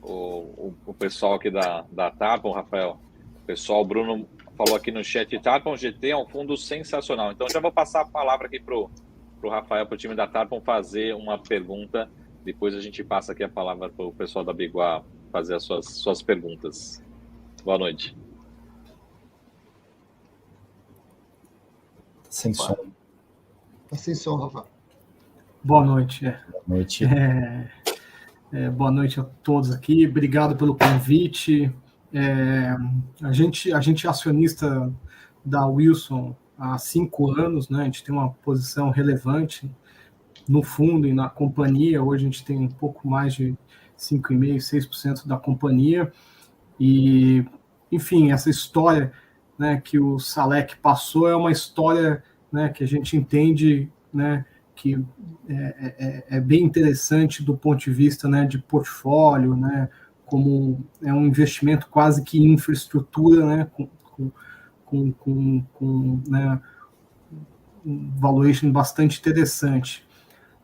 o pessoal aqui da Tarpon, Rafael. O pessoal, o Bruno falou aqui no chat, Tarpon GT é um fundo sensacional. Então, já vou passar a palavra aqui para o Rafael, para o time da Tarpon, fazer uma pergunta. Depois a gente passa aqui a palavra para o pessoal da Biguá fazer as suas perguntas. Boa noite. Sem som. Tá sem som, Rafael. Boa noite. Boa noite. Boa noite a todos aqui. Obrigado pelo convite. A gente é acionista da Wilson há 5 anos, né? A gente tem uma posição relevante no fundo e na companhia. Hoje a gente tem um pouco mais de 5,5%, 6% da companhia. E, enfim, essa história, né, que o Salek passou é uma história, né, que a gente entende, né, que é bem interessante do ponto de vista, né, de portfólio, né, como é um investimento quase que em infraestrutura, né, com né, um valuation bastante interessante.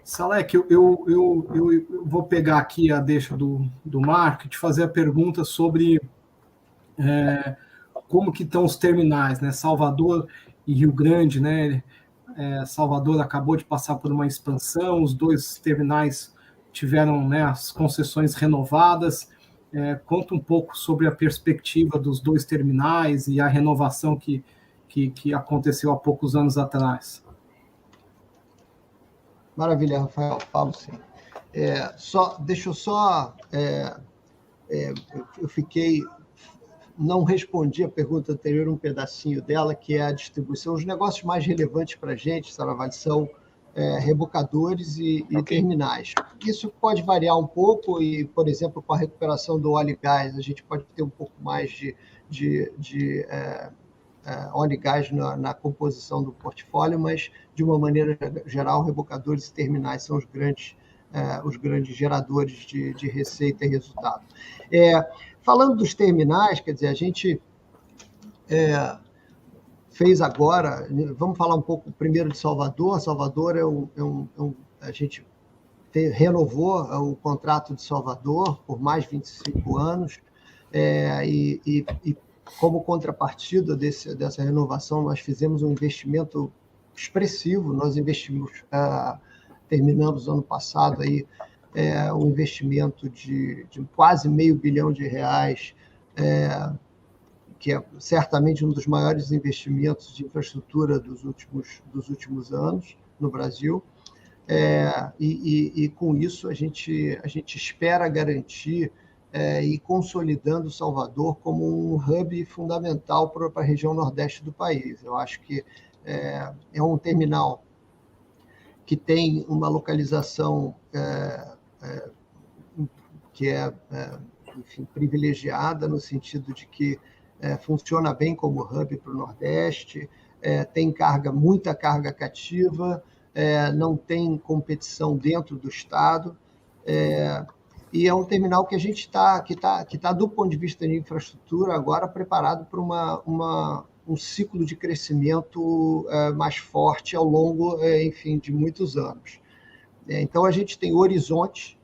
Salek, eu vou pegar aqui a deixa do Marco e te fazer a pergunta sobre como que estão os terminais, né? Salvador e Rio Grande, né? Salvador acabou de passar por uma expansão, os 2 terminais tiveram, né, as concessões renovadas. Conta um pouco sobre a perspectiva dos 2 terminais e a renovação que aconteceu há poucos anos atrás. Maravilha, Rafael. Falo sim. Deixa eu só... eu fiquei... Não respondi a pergunta anterior, um pedacinho dela, que é a distribuição. Os negócios mais relevantes para a gente, Saravali, são rebocadores e terminais. Isso pode variar um pouco e, por exemplo, com a recuperação do óleo e gás, a gente pode ter um pouco mais de óleo e gás na composição do portfólio, mas, de uma maneira geral, rebocadores e terminais são os grandes geradores de receita e resultado. Falando dos terminais, quer dizer, a gente fez agora, vamos falar um pouco primeiro de Salvador. Salvador a gente renovou o contrato de Salvador por mais 25 anos, e como contrapartida dessa renovação, nós fizemos um investimento expressivo. Nós investimos, terminamos ano passado aí, um investimento de quase R$500 bilhão, que é certamente um dos maiores investimentos de infraestrutura dos últimos anos no Brasil. E com isso a gente espera garantir e consolidando Salvador como um hub fundamental para a região nordeste do país. Eu acho que é um terminal que tem uma localização que enfim, privilegiada, no sentido de que funciona bem como hub para o Nordeste, tem muita carga cativa, não tem competição dentro do Estado, e é um terminal que a gente está, do ponto de vista de infraestrutura, agora preparado para um ciclo de crescimento mais forte ao longo, enfim, de muitos anos. Então, a gente tem horizonte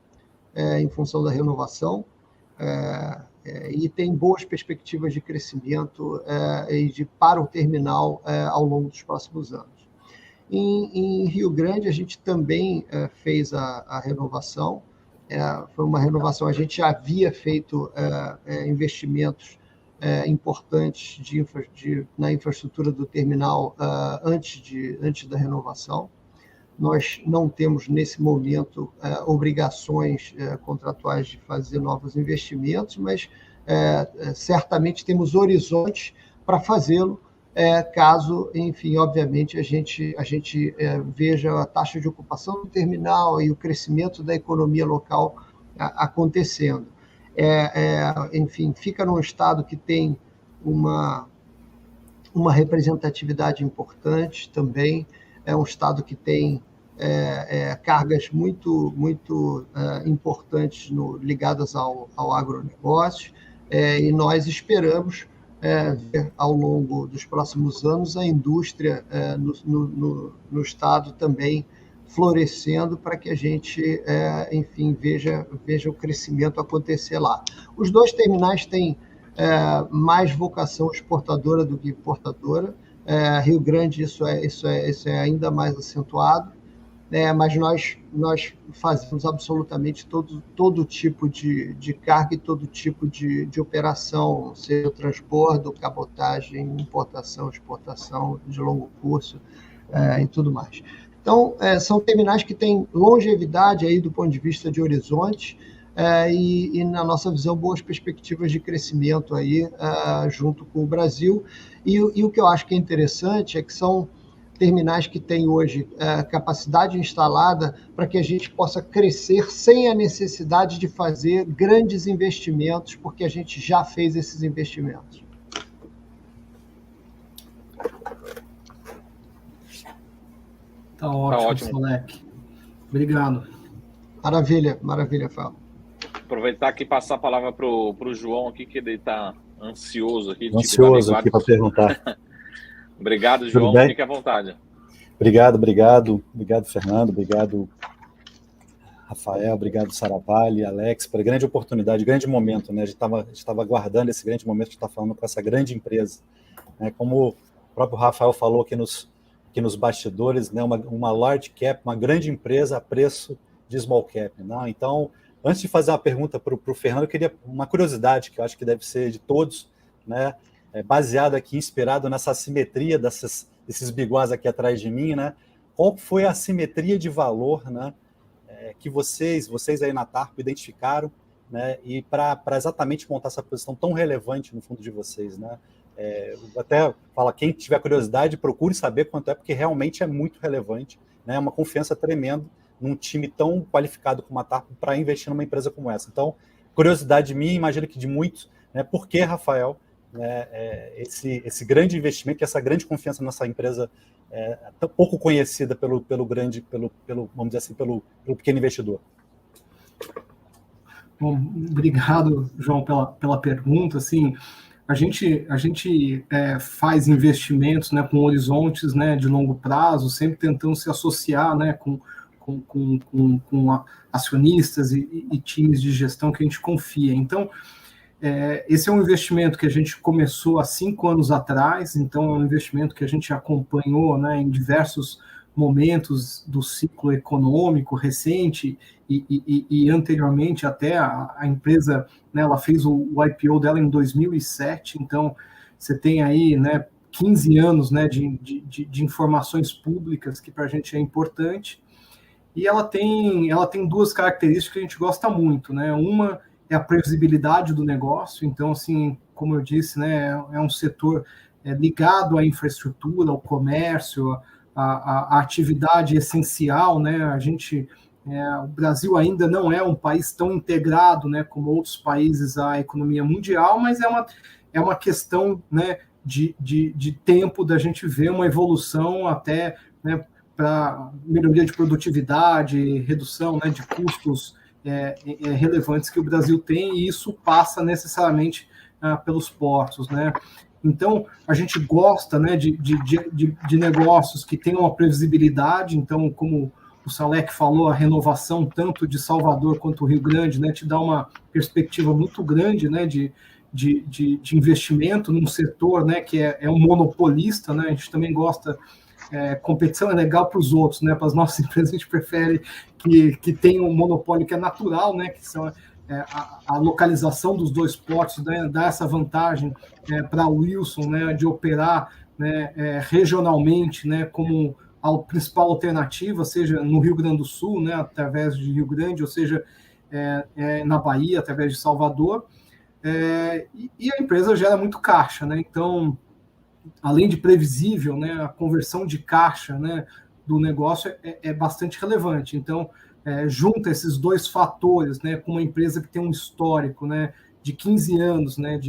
em função da renovação, e tem boas perspectivas de crescimento para o terminal ao longo dos próximos anos. Em Rio Grande, a gente também fez a renovação. Foi uma renovação, a gente já havia feito investimentos importantes na infraestrutura do terminal antes da renovação. Nós não temos, nesse momento, obrigações contratuais de fazer novos investimentos, mas certamente temos horizontes para fazê-lo, caso, enfim, obviamente, a gente veja a taxa de ocupação do terminal e o crescimento da economia local acontecendo. Enfim, fica num estado que tem uma representatividade importante também, é um estado que tem cargas muito importantes ligadas ao agronegócio, e nós esperamos ver ao longo dos próximos anos a indústria no estado também florescendo para que a gente, enfim, veja o crescimento acontecer lá. Os 2 terminais têm mais vocação exportadora do que importadora. Rio Grande, isso é ainda mais acentuado, mas nós fazemos absolutamente todo tipo de carga e todo tipo de operação, seja transbordo, cabotagem, importação, exportação de longo curso e tudo mais. Então, são terminais que têm longevidade aí do ponto de vista de horizonte e, na nossa visão, boas perspectivas de crescimento aí junto com o Brasil. E o que eu acho que é interessante é que são terminais que têm hoje capacidade instalada para que a gente possa crescer sem a necessidade de fazer grandes investimentos, porque a gente já fez esses investimentos. Tá ótimo, Salek. Obrigado. Maravilha, Fábio. Aproveitar aqui e passar a palavra para o João aqui, que ele está ansioso aqui. Ansioso aqui para perguntar. Obrigado, João. Fique à vontade. Obrigado, Fernando. Obrigado, Rafael. Obrigado, Saravalli, Alex, pela grande oportunidade, grande momento, né? A gente estava aguardando esse grande momento de estar falando com essa grande empresa, né? Como o próprio Rafael falou aqui nos bastidores, né? Uma large cap, uma grande empresa a preço de small cap, né? Então, antes de fazer uma pergunta para o Fernando, eu queria uma curiosidade que eu acho que deve ser de todos, né? Baseado aqui, inspirado nessa assimetria desses biguás aqui atrás de mim, né? Qual foi a assimetria de valor, né? Que vocês aí na Tarpo identificaram, né? E para exatamente montar essa posição tão relevante no fundo de vocês, né? Até fala, quem tiver curiosidade, procure saber quanto é, porque realmente é muito relevante, né? É uma confiança tremenda num time tão qualificado como a Tarpo para investir numa empresa como essa. Então, curiosidade minha, imagino que de muitos, né? Por que, Rafael, esse grande investimento, essa grande confiança nessa empresa tão pouco conhecida pelo vamos dizer assim, pelo pequeno investidor? Bom, obrigado, João, pela pergunta. Assim, a gente faz investimentos, né, com horizontes, né, de longo prazo, sempre tentando se associar, né, com acionistas e times de gestão que a gente confia. Então, esse é um investimento que a gente começou há 5 anos atrás, então é um investimento que a gente acompanhou, né, em diversos momentos do ciclo econômico recente e anteriormente até a empresa, né, ela fez o IPO dela em 2007, então você tem aí, né, 15 anos, né, de informações públicas que para a gente é importante, e ela tem 2 características que a gente gosta muito, né? Uma é a previsibilidade do negócio, então, assim, como eu disse, né, é um setor ligado à infraestrutura, ao comércio, à atividade essencial, né? O Brasil ainda não é um país tão integrado, né, como outros países à economia mundial, mas é uma questão, né, de tempo da gente ver uma evolução até, né, para melhoria de produtividade, redução, né, de custos relevantes que o Brasil tem, e isso passa necessariamente pelos portos, né? Então, a gente gosta, né, de negócios que tenham uma previsibilidade. Então, como o Salek falou, a renovação tanto de Salvador quanto o Rio Grande, né, te dá uma perspectiva muito grande, né, de investimento num setor, né, que é um monopolista, né? A gente também gosta. Competição é legal para os outros, né? Para as nossas empresas, a gente prefere que tenha um monopólio que é natural, né? Que são a localização dos 2 portos, né? Dá essa vantagem para a Wilson, né? De operar, né? Regionalmente, né? Como a principal alternativa, seja no Rio Grande do Sul, né? Através de Rio Grande, ou seja, na Bahia, através de Salvador. E a empresa gera muito caixa, né? Então, além de previsível, né, a conversão de caixa, né, do negócio é bastante relevante. Então, junta esses 2 fatores, né, com uma empresa que tem um histórico, né, de 15 anos, né,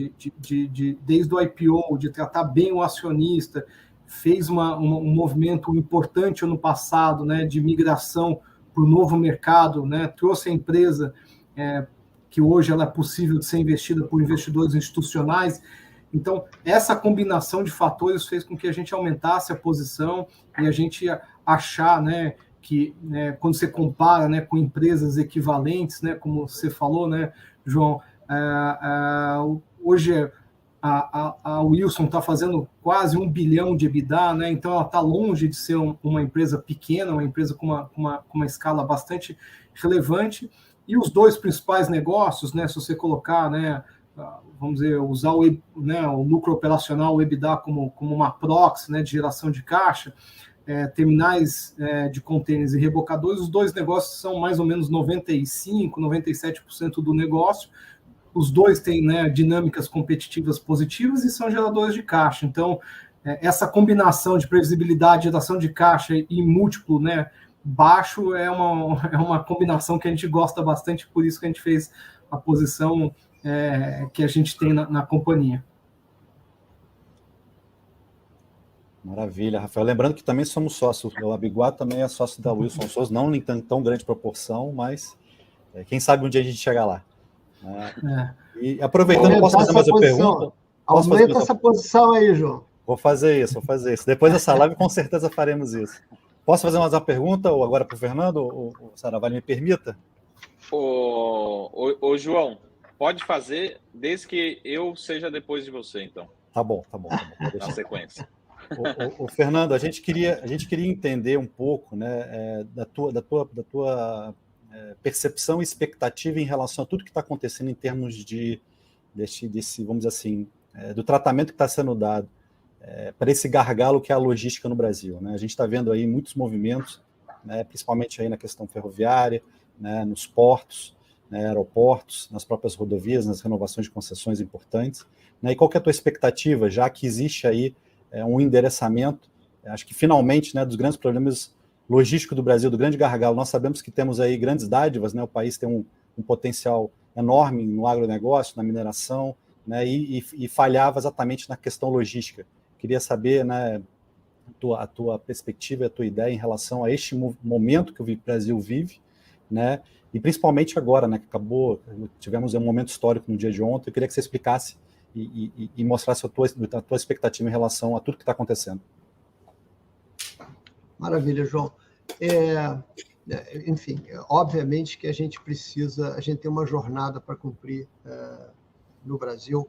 desde o IPO, de tratar bem o acionista, fez um movimento importante ano passado, né, de migração para o novo mercado, né, trouxe a empresa que hoje ela é possível de ser investida por investidores institucionais. Então, essa combinação de fatores fez com que a gente aumentasse a posição e a gente achar, né, que quando você compara, né, com empresas equivalentes, né, como você falou, né, João, hoje a Wilson está fazendo quase 1 bilhão de EBITDA, né, então ela está longe de ser uma empresa pequena, uma empresa com uma escala bastante relevante, e os dois principais negócios, né, se você colocar, né, vamos dizer, usar o lucro operacional, o EBITDA, como uma proxy, né, de geração de caixa, terminais de contêineres e rebocadores, os dois negócios são mais ou menos 95%, 97% do negócio. Os dois têm, né, dinâmicas competitivas positivas e são geradores de caixa. Então, essa combinação de previsibilidade, geração de caixa e múltiplo, né, baixo é uma combinação que a gente gosta bastante, por isso que a gente fez a posição que a gente tem na companhia. Maravilha, Rafael. Lembrando que também somos sócios, o Abiguá também é sócio da Wilson Souza, não em tão grande proporção, mas quem sabe um dia a gente chega lá. E aproveitando, posso fazer mais uma pergunta? Aumenta essa posição aí, João. Vou fazer isso. Depois dessa live, com certeza faremos isso. Posso fazer mais uma pergunta, ou agora para o Fernando, ou Saravalli me permita? Ô, João, pode fazer, desde que eu seja depois de você, então. Tá bom. Na sequência. O Fernando, a gente queria entender um pouco, né, da tua percepção e expectativa em relação a tudo que está acontecendo em termos desse, vamos dizer assim, do tratamento que está sendo dado para esse gargalo que é a logística no Brasil, né? A gente está vendo aí muitos movimentos, né, principalmente aí na questão ferroviária, né, nos portos, né, aeroportos, nas próprias rodovias, nas renovações de concessões importantes, né? E qual que é a tua expectativa, já que existe aí um endereçamento, acho que finalmente, né, dos grandes problemas logísticos do Brasil, do grande gargalo. Nós sabemos que temos aí grandes dádivas, né, o país tem um potencial enorme no agronegócio, na mineração, né, e falhava exatamente na questão logística. Queria saber, né, a tua perspectiva, a tua ideia em relação a este momento que o Brasil vive, né, e principalmente agora, né, que tivemos um momento histórico no dia de ontem. Eu queria que você explicasse e mostrasse a tua expectativa em relação a tudo que está acontecendo. Maravilha, João. Enfim, obviamente que a gente tem uma jornada para cumprir no Brasil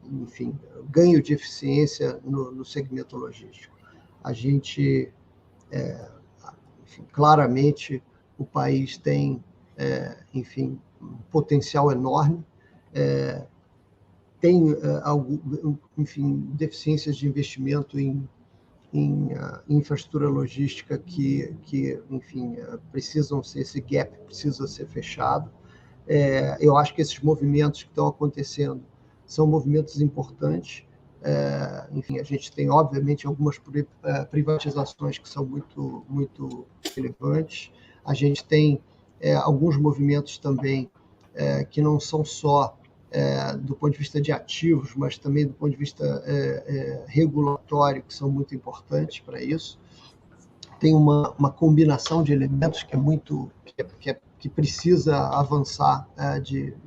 enfim, ganho de eficiência no segmento logístico. A gente, enfim, claramente, o país tem, enfim, um potencial enorme, tem, enfim, deficiências de investimento em infraestrutura logística que enfim, esse gap precisa ser fechado. Eu acho que esses movimentos que estão acontecendo são movimentos importantes. Enfim, a gente tem, obviamente, algumas privatizações que são muito, muito relevantes. A gente tem alguns movimentos também que não são só do ponto de vista de ativos, mas também do ponto de vista regulatório, que são muito importantes para isso. Tem uma combinação de elementos que precisa avançar,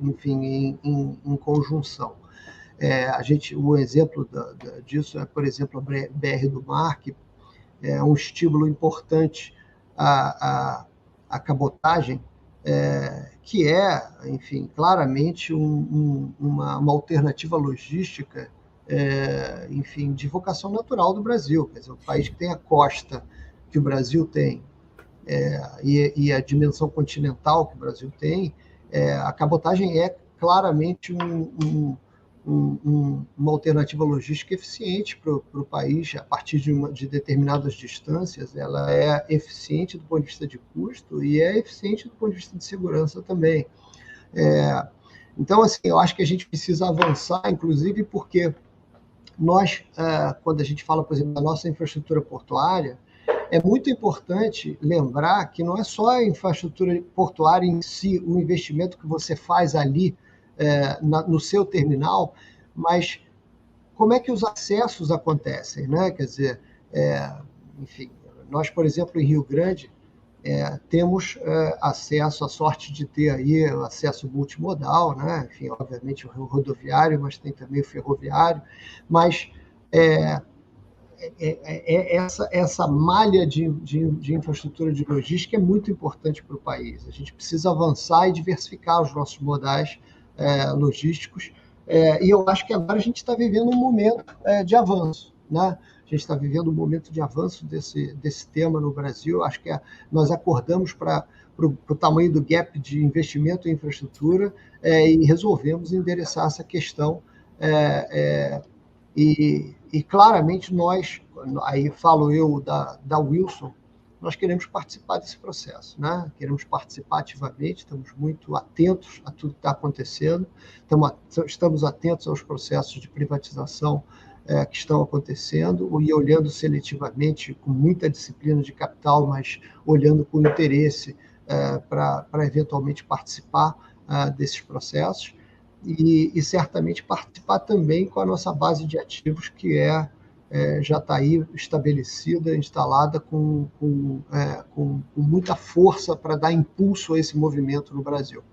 enfim, em conjunção. Um exemplo disso por exemplo, a BR do Mar, que é um estímulo importante à cabotagem, que enfim, claramente uma alternativa logística, enfim, de vocação natural do Brasil. Quer dizer, um país que tem a costa que o Brasil tem e a dimensão continental que o Brasil tem, a cabotagem é claramente uma alternativa logística eficiente para o país. A partir de determinadas distâncias, ela é eficiente do ponto de vista de custo e é eficiente do ponto de vista de segurança também. Então, assim, eu acho que a gente precisa avançar, inclusive porque nós, quando a gente fala, por exemplo, da nossa infraestrutura portuária, é muito importante lembrar que não é só a infraestrutura portuária em si, o investimento que você faz ali no seu terminal, mas como é que os acessos acontecem, né? Quer dizer, enfim, nós, por exemplo, em Rio Grande, temos acesso, a sorte de ter aí acesso multimodal, né? Enfim, obviamente o rodoviário, mas tem também o ferroviário, mas essa malha de infraestrutura de logística é muito importante para o país. A gente precisa avançar e diversificar os nossos modais logísticos, e eu acho que agora a gente está vivendo um momento de avanço, né? A gente está vivendo um momento de avanço desse tema no Brasil. Acho que nós acordamos para o tamanho do gap de investimento em infraestrutura e resolvemos endereçar essa questão. E claramente nós, aí falo eu da Wilson, nós queremos participar desse processo, né? Queremos participar ativamente, estamos muito atentos a tudo que está acontecendo, estamos atentos aos processos de privatização que estão acontecendo e olhando seletivamente, com muita disciplina de capital, mas olhando com interesse para eventualmente participar desses processos e certamente participar também com a nossa base de ativos, que já está aí estabelecida, instalada com muita força para dar impulso a esse movimento no Brasil.